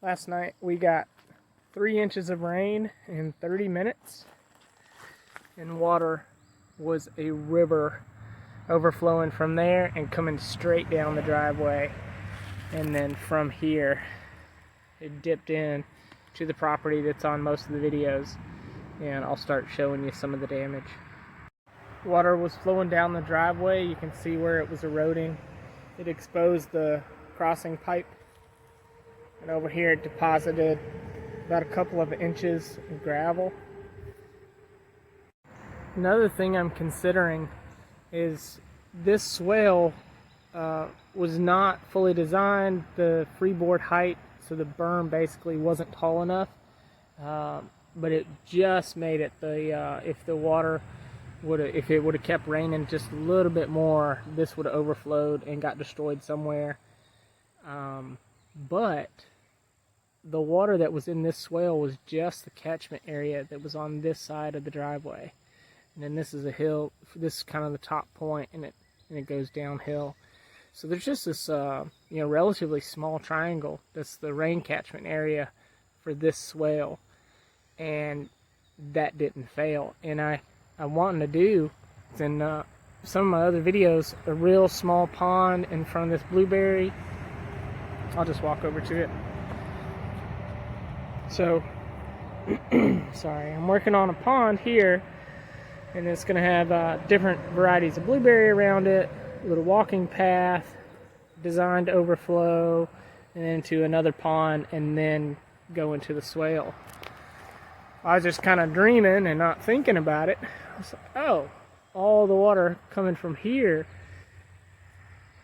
Last night we got 3 inches of rain in 30 minutes, and water was a river overflowing from there and coming straight down the driveway. And then from here, it dipped in to the property that's on most of the videos, and I'll start showing you some of the damage. Water was flowing down the driveway. You can see where it was eroding. It exposed the crossing pipe, and over here it deposited about a couple of inches of gravel. Another thing I'm considering is this swale was not fully designed. The freeboard height, so the berm basically wasn't tall enough, but it just made it if it would have kept raining just a little bit more, this would have overflowed and got destroyed somewhere. But the water that was in this swale was just the catchment area that was on this side of the driveway. And then this is a hill, this is kind of the top point, and it goes downhill. So there's just this relatively small triangle that's the rain catchment area for this swale, and that didn't fail. And I'm wanting to do, in some of my other videos, a real small pond in front of this blueberry. I'll just walk over to it. So, sorry, I'm working on a pond here, and it's going to have different varieties of blueberry around it, a little walking path, designed to overflow, and into another pond, and then go into the swale. I was just kind of dreaming and not thinking about it. I was like, oh, all the water coming from here,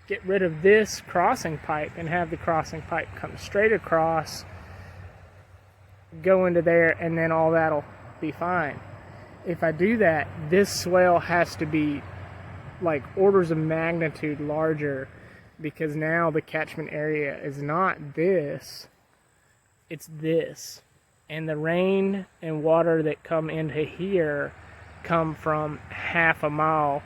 get rid of this crossing pipe and have the crossing pipe come straight across, go into there, and then all that'll be fine. If I do that, this swale has to be like orders of magnitude larger, because now the catchment area is not this, it's this. And the rain and water that come into here come from half a mile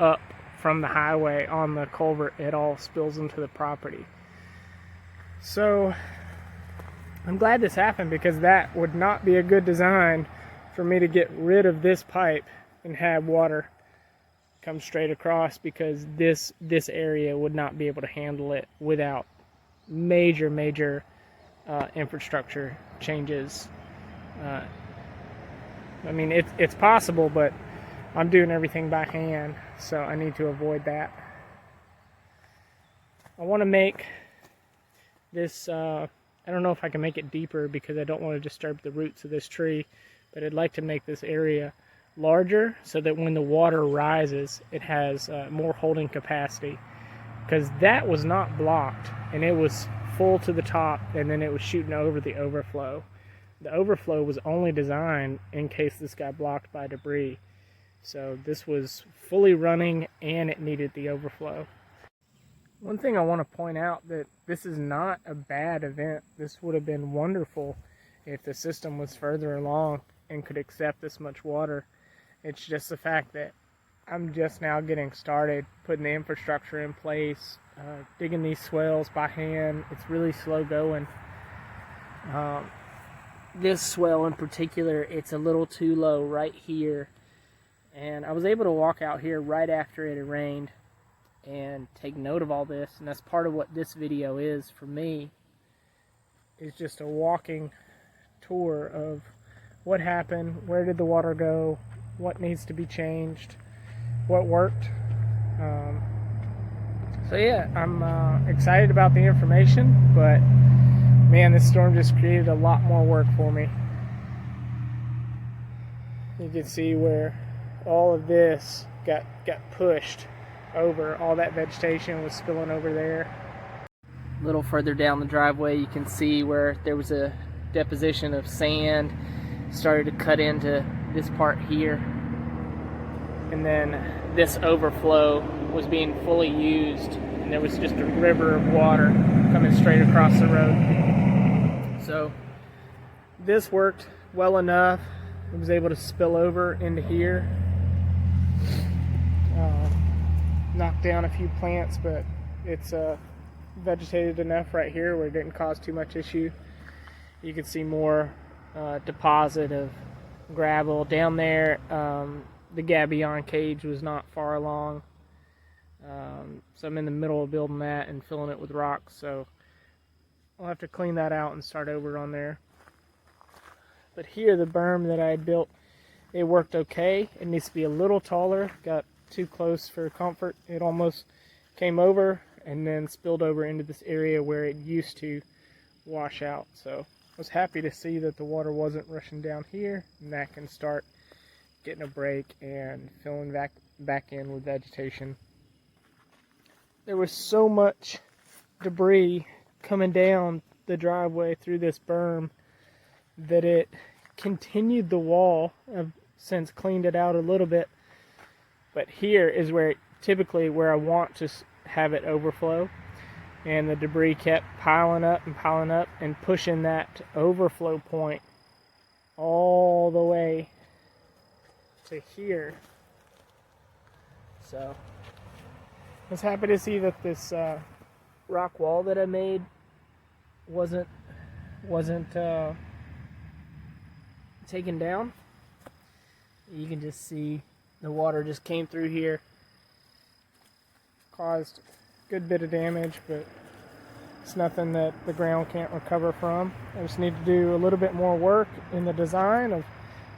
up from the highway on the culvert. It all spills into the property. So I'm glad this happened, because that would not be a good design for me to get rid of this pipe and have water come straight across, because this area would not be able to handle it without major infrastructure changes. I mean, it's possible, but I'm doing everything by hand, so I need to avoid that. I want to make this, I don't know if I can make it deeper because I don't want to disturb the roots of this tree, but I'd like to make this area larger so that when the water rises, it has more holding capacity, because that was not blocked, and it was full to the top, and then it was shooting over the overflow. The overflow was only designed in case this got blocked by debris. So this was fully running, and it needed the overflow. One thing I want to point out, that this is not a bad event. This would have been wonderful if the system was further along and could accept this much water. It's just the fact that I'm just now getting started, putting the infrastructure in place, digging these swales by hand. It's really slow going. This swale in particular, it's a little too low right here. And I was able to walk out here right after it had rained and take note of all this. And that's part of what this video is for me. It's just a walking tour of what happened, where did the water go, what needs to be changed, what worked. So yeah, I'm excited about the information, but man, this storm just created a lot more work for me. You can see where all of this got pushed over. All that vegetation was spilling over there. A little further down the driveway, you can see where there was a deposition of sand, started to cut into this part here, and then this overflow was being fully used, and there was just a river of water coming straight across the road. So this worked well enough. It was able to spill over into here, knock down a few plants, but it's vegetated enough right here where it didn't cause too much issue. you can see more deposit of gravel down there. The gabion cage was not far along, so I'm in the middle of building that and filling it with rocks, so I'll have to clean that out and start over on there. But here, the berm that I had built, it worked okay. It needs to be a little taller. Got too close for comfort. It almost came over and then spilled over into this area where it used to wash out. So I was happy to see that the water wasn't rushing down here, and that can start getting a break and filling back in with vegetation. There was so much debris coming down the driveway through this berm that it continued the wall. I've since cleaned it out a little bit, but here is where typically where I want to have it overflow, and the debris kept piling up and pushing that overflow point all the way to here. So I was happy to see that this rock wall that I made wasn't taken down. You can just see the water just came through here, caused a good bit of damage, but it's nothing that the ground can't recover from. I just need to do a little bit more work in the design of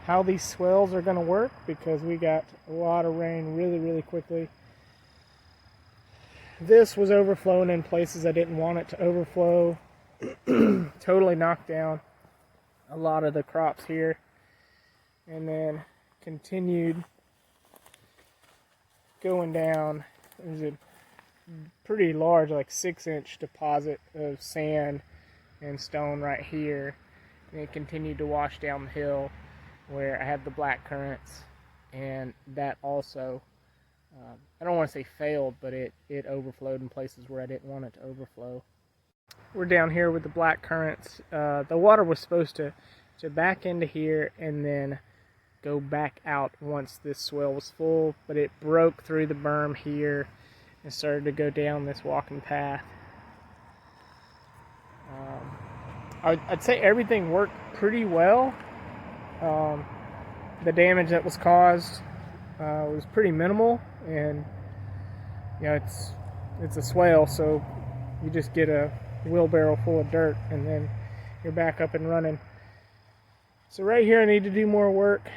how these swells are going to work, because we got a lot of rain really quickly. This was overflowing in places I didn't want it to overflow. Totally knocked down a lot of the crops here, and then continued going down. There's a pretty large, like 6-inch deposit of sand and stone right here, and it continued to wash down the hill where I had the black currants, and that also I don't want to say failed, but it overflowed in places where I didn't want it to overflow. We're down here with the black currants. The water was supposed to back into here and then go back out once this swell was full, but it broke through the berm here and started to go down this walking path. I'd say everything worked pretty well. The damage that was caused was pretty minimal, and you know, it's a swale, so you just get a wheelbarrow full of dirt and then you're back up and running. So right here I need to do more work.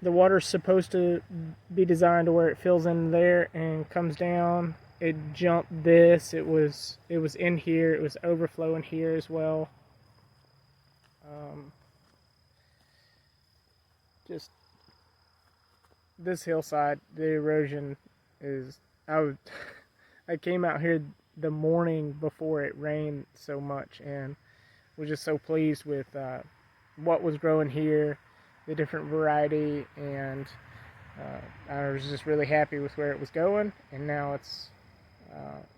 The water's supposed to be designed to where it fills in there and comes down. It jumped this. It was in here. It was overflowing here as well. Just this hillside, the erosion is. I came out here the morning before it rained so much, and was just so pleased with what was growing here, the different variety, and I was just really happy with where it was going. And now it's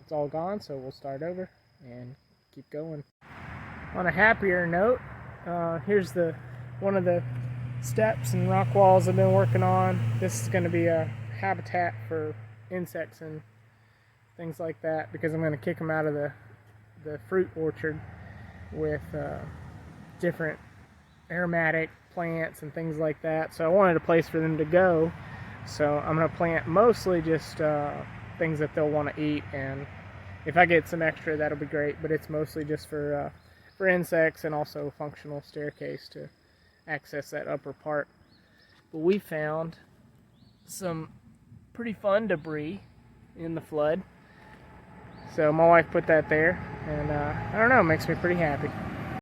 all gone, so we'll start over and keep going. On a happier note, here's one of the steps and rock walls I've been working on. This is going to be a habitat for insects and things like that, because I'm going to kick them out of the fruit orchard with different aromatic plants and things like that. So I wanted a place for them to go, so I'm going to plant mostly just things that they'll want to eat, and if I get some extra, that'll be great, but it's mostly just for insects, and also a functional staircase to access that upper part. But we found some pretty fun debris in the flood, so my wife put that there, and I don't know, it makes me pretty happy.